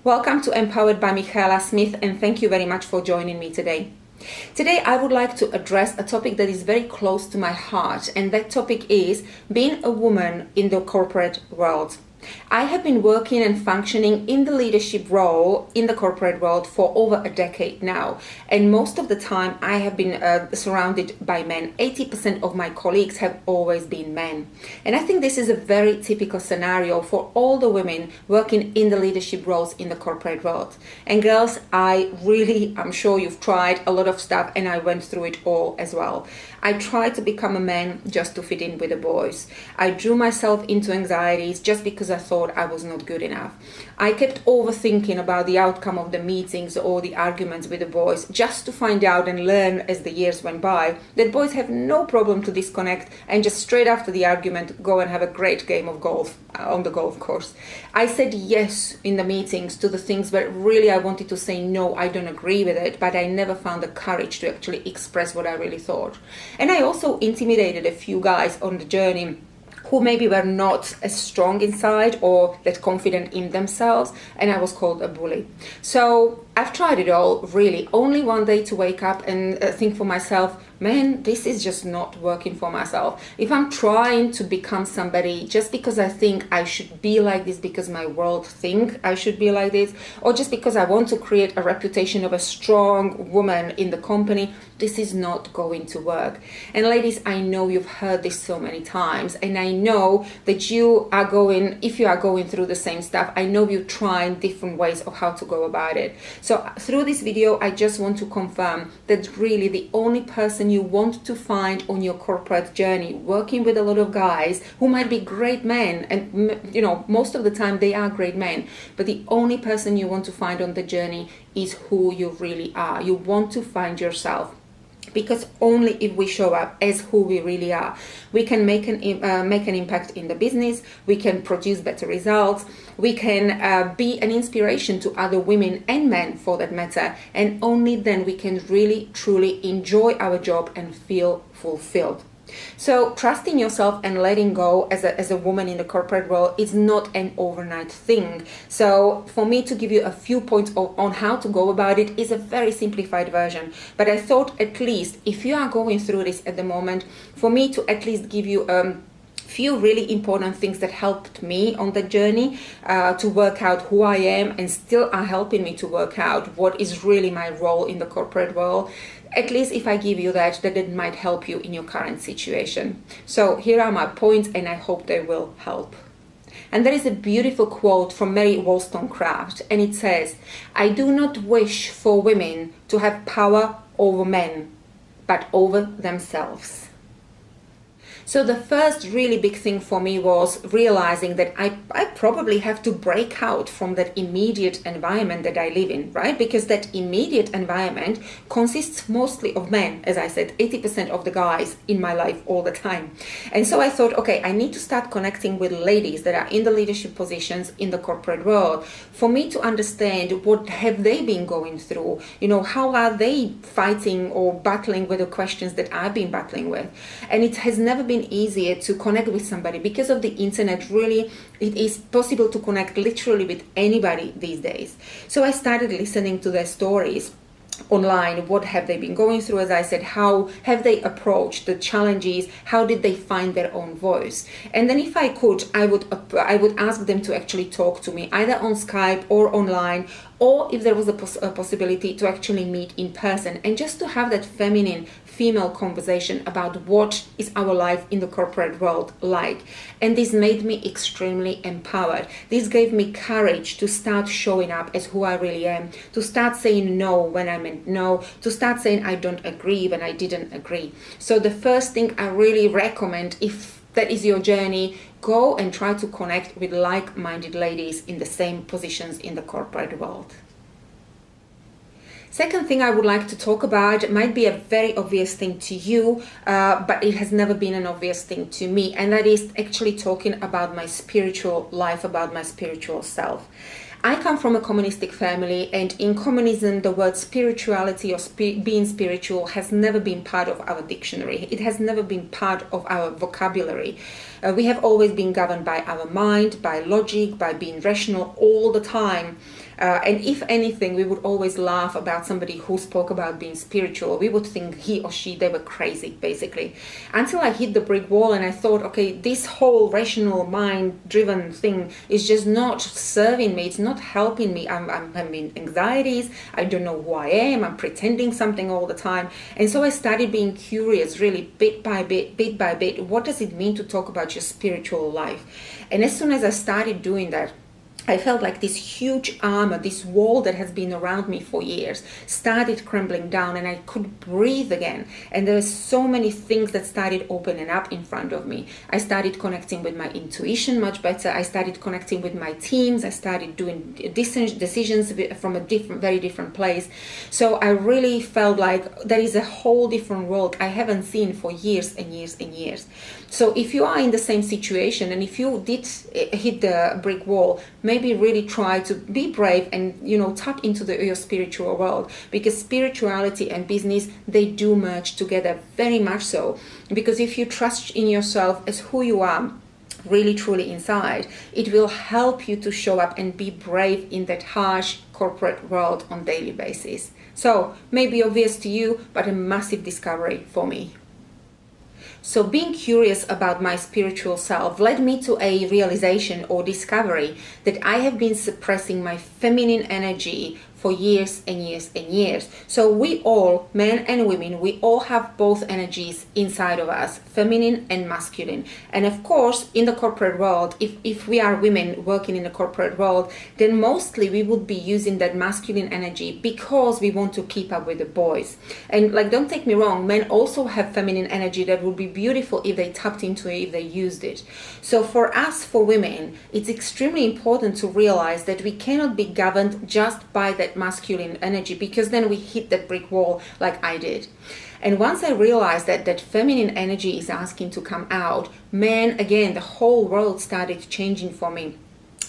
Welcome to Empowered by Michaela Smith, and thank you very much for joining me today. Today I would like to address a topic that is very close to my heart, and that topic is being a woman in the corporate world. I have been working and functioning in the leadership role in the corporate world for over a decade now, and most of the time I have been surrounded by men. 80% of my colleagues have always been men, and I think this is a very typical scenario for all the women working in the leadership roles in the corporate world. And girls, I'm sure you've tried a lot of stuff, and I went through it all as well. I tried to become a man just to fit in with the boys. I drew myself into anxieties just because I thought I was not good enough. I kept overthinking about the outcome of the meetings or the arguments with the boys, just to find out and learn as the years went by that boys have no problem to disconnect and just straight after the argument go and have a great game of golf on the golf course. I said yes in the meetings to the things where really I wanted to say no, I don't agree with it, but I never found the courage to actually express what I really thought. And I also intimidated a few guys on the journey who maybe were not as strong inside or that confident in themselves, and I was called a bully. So I've tried it all, really, only one day to wake up and think for myself, man, this is just not working for myself. If I'm trying to become somebody just because I think I should be like this because my world think I should be like this, or just because I want to create a reputation of a strong woman in the company, this is not going to work. And ladies, I know you've heard this so many times, and I know that if you are going through the same stuff, I know you're trying different ways of how to go about it. So through this video, I just want to confirm that really the only person you want to find on your corporate journey, working with a lot of guys who might be great men, and most of the time they are great men, but the only person you want to find on the journey is who you really are. You want to find yourself. Because only if we show up as who we really are, we can make an impact in the business, we can produce better results, we can be an inspiration to other women and men for that matter, and only then we can really truly enjoy our job and feel fulfilled. So trusting yourself and letting go as a woman in the corporate world is not an overnight thing. So for me to give you a few points on how to go about it is a very simplified version. But I thought at least if you are going through this at the moment, for me to at least give you few really important things that helped me on the journey to work out who I am and still are helping me to work out what is really my role in the corporate world. At least if I give you that it might help you in your current situation. So here are my points, and I hope they will help. And there is a beautiful quote from Mary Wollstonecraft, and it says, "I do not wish for women to have power over men, but over themselves." So the first really big thing for me was realizing that I probably have to break out from that immediate environment that I live in, right? Because that immediate environment consists mostly of men. As I said, 80% of the guys in my life all the time. And so I thought, okay, I need to start connecting with ladies that are in the leadership positions in the corporate world for me to understand what have they been going through, how are they fighting or battling with the questions that I've been battling with. And it has never been easier to connect with somebody because of the internet. Really, it is possible to connect literally with anybody these days. So I started listening to their stories online. What have they been going through? As I said, how have they approached the challenges? How did they find their own voice? And then if I could, I would ask them to actually talk to me either on Skype or online, or if there was a possibility to actually meet in person and just to have that feminine female conversation about what is our life in the corporate world like. And this made me extremely empowered. This gave me courage to start showing up as who I really am, to start saying no when I meant no, to start saying I don't agree when I didn't agree. So the first thing I really recommend, if that is your journey, go and try to connect with like-minded ladies in the same positions in the corporate world. Second thing I would like to talk about might be a very obvious thing to you, but it has never been an obvious thing to me, and that is actually talking about my spiritual life, about my spiritual self. I come from a communistic family, and in communism, the word spirituality or being spiritual has never been part of our dictionary. It has never been part of our vocabulary. We have always been governed by our mind, by logic, by being rational all the time. And if anything, we would always laugh about somebody who spoke about being spiritual. We would think he or she, they were crazy, basically. Until I hit the brick wall and I thought, okay, this whole rational mind-driven thing is just not serving me. It's not helping me. I'm having anxieties. I don't know who I am. I'm pretending something all the time. And so I started being curious, really, bit by bit. What does it mean to talk about your spiritual life? And as soon as I started doing that, I felt like this huge armor, this wall that has been around me for years, started crumbling down, and I could breathe again. And there were so many things that started opening up in front of me. I started connecting with my intuition much better. I started connecting with my teams. I started doing decisions from a very different place. So I really felt like there is a whole different world I haven't seen for years and years and years. So if you are in the same situation, and if you did hit the brick wall, maybe really try to be brave and, tap into your spiritual world, because spirituality and business, they do merge together, very much so. Because if you trust in yourself as who you are, really truly inside, it will help you to show up and be brave in that harsh corporate world on a daily basis. So maybe obvious to you, but a massive discovery for me. So being curious about my spiritual self led me to a realization or discovery that I have been suppressing my feminine energy for years and years and years. So we all, men and women, we all have both energies inside of us, feminine and masculine. And of course, in the corporate world, if we are women working in the corporate world, then mostly we would be using that masculine energy because we want to keep up with the boys. And don't take me wrong, men also have feminine energy that would be beautiful if they tapped into it, if they used it. So for us, for women, it's extremely important to realize that we cannot be governed just by that masculine energy, because then we hit that brick wall like I did. And once I realized that feminine energy is asking to come out, man, again, the whole world started changing for me.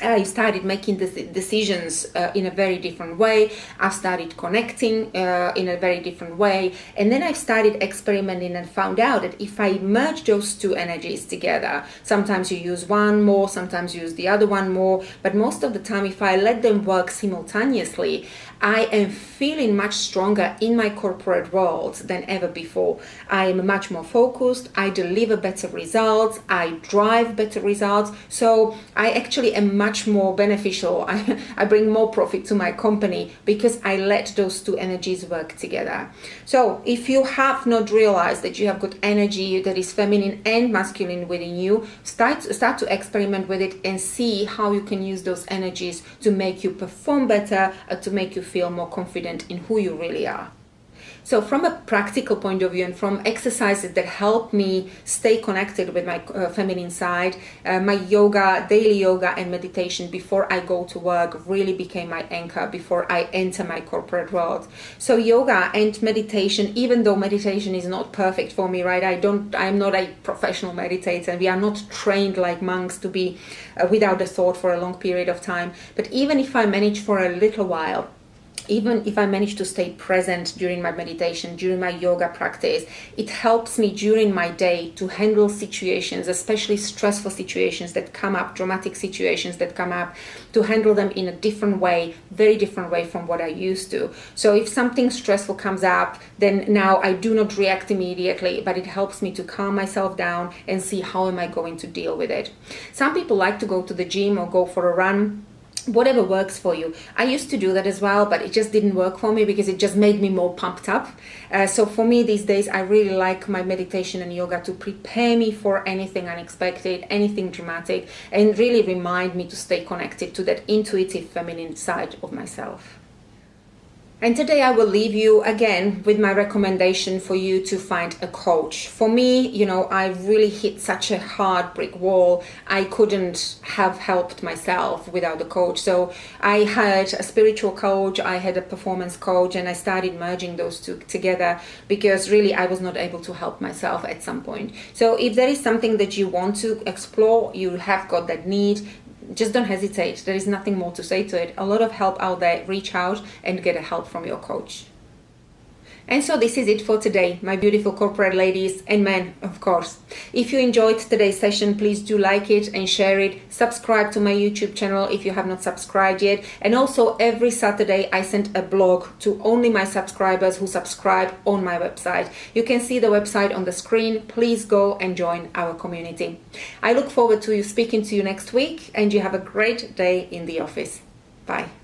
I started making decisions in a very different way. I've started connecting in a very different way. And then I started experimenting and found out that if I merge those two energies together, sometimes you use one more, sometimes you use the other one more. But most of the time, if I let them work simultaneously, I am feeling much stronger in my corporate world than ever before. I am much more focused. I deliver better results. I drive better results. So I actually am much more beneficial. I bring more profit to my company because I let those two energies work together. So if you have not realized that you have got energy that is feminine and masculine within you, start to experiment with it and see how you can use those energies to make you perform better, to make you feel more confident in who you really are. So from a practical point of view and from exercises that help me stay connected with my feminine side, my yoga, daily yoga and meditation before I go to work really became my anchor before I enter my corporate world. So yoga and meditation, even though meditation is not perfect for me, right? I'm not a professional meditator. We are not trained like monks to be without a thought for a long period of time. But even if I manage for a little while, even if I manage to stay present during my meditation, during my yoga practice, it helps me during my day to handle situations, especially stressful situations that come up, dramatic situations that come up, to handle them in a different way, very different way from what I used to. So if something stressful comes up, then now I do not react immediately, but it helps me to calm myself down and see how am I going to deal with it. Some people like to go to the gym or go for a run. Whatever works for you. I used to do that as well, but it just didn't work for me because it just made me more pumped up. So for me these days, I really like my meditation and yoga to prepare me for anything unexpected, anything dramatic, and really remind me to stay connected to that intuitive feminine side of myself. And today I will leave you again with my recommendation for you to find a coach. For me, I really hit such a hard brick wall. I couldn't have helped myself without a coach. So I had a spiritual coach, I had a performance coach, and I started merging those two together because really I was not able to help myself at some point. So if there is something that you want to explore, you have got that need, just don't hesitate. There is nothing more to say to it. A lot of help out there. Reach out and get a help from your coach. And so this is it for today, my beautiful corporate ladies and men, of course. If you enjoyed today's session, please do like it and share it. Subscribe to my YouTube channel if you have not subscribed yet. And also every Saturday I send a blog to only my subscribers who subscribe on my website. You can see the website on the screen. Please go and join our community. I look forward to speaking to you next week, and you have a great day in the office. Bye.